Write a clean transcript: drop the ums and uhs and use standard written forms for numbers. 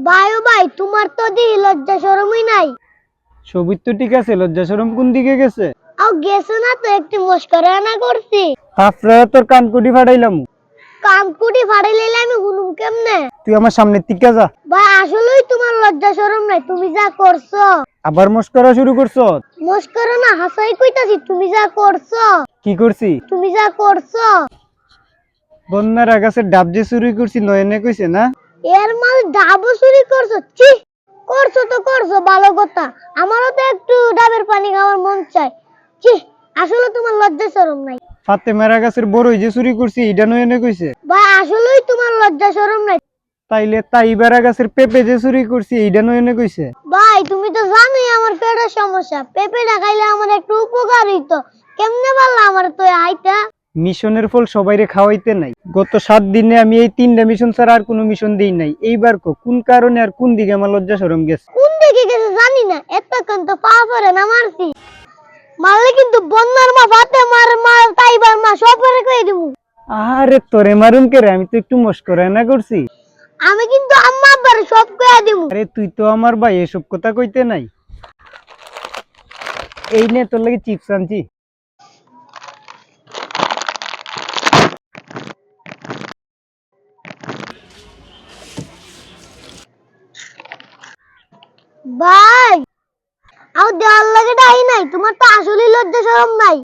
ভাই ও ভাই, তোমার তো দিই লজ্জা শরমই নাই। ছবি তো ঠিক আছে, লজ্জা শরম কোন দিকে গেছে? গেছো না তো, একটু মস্করা করছি। তারপরে তোর কানকুটি ফাটাইলাম। কানকুটি ফাড়াই লাইলে আমি হুনুম কেমনে? তুই আমার সামনে টিকা যা। ভাই আসলেই তোমার লজ্জা শরম নাই, তুমি যা করছো। আবার মস্করা শুরু করছো? মস্করা না, হাসাই কইতাছি, তুমি যা করছো। কি করছি? তুমি যা করছো। বন্যার আগাছে ডাব যে চুরি করছি নয়নে কইছে না? এর মাল ডাবো চুরি করছো? ছি, করছো তো করছো, ভালো কথা। আমারও তো একটু ডাবের পানি খাওয়ার মন চায়। ছি, আসলে তোমার লজ্জা শরম নাই। ফাতেমার গাছের বড়ই যে চুরি করছি এটা নয়নে কইছে। ভাই আসলেই তোমার লজ্জা শরম নাই। তাইলে তাইবার গাছের পেঁপে যে চুরি করছি এইটা নয়নে কইছে। ভাই তুমি তো জানোই আমার পেটের সমস্যা, পেঁপেটা খাইলে আমার একটু উপকার হইতো। কেমনে পারলা আমার তো আইতা? মিশনের ফল সবাইরে খাওয়াইতে নাই। গত 7 দিনে আমি এই 3টা মিশন ছাড়া আর কোনো মিশন দেই নাই। এইবার কোন কারণে আর কোন দিকে আমার লজ্জা শরম গেছে? কোন দিকে গেছে জানি না, এতক্ষণ তো পা পরে না মারছি। মারলে কিন্তু বন্যার মা, ফাতে মার মা, তাইবার মা সব করে কই দিমু। আরে তোরে মারুম কে রে, আমি তো একটু মস্করা না করছি। আমি কিন্তু আম্মা আব্বার সব কইয়া দিমু। আরে তুই তো আমার ভাই, এসব কথা কইতে নাই। এই নে তোর লাগি চিপস আনছি। ভাই, আও দেওয়ার লাগে ডাই নাই, তোমার তো আসলেই লজ্জা শরম নাই।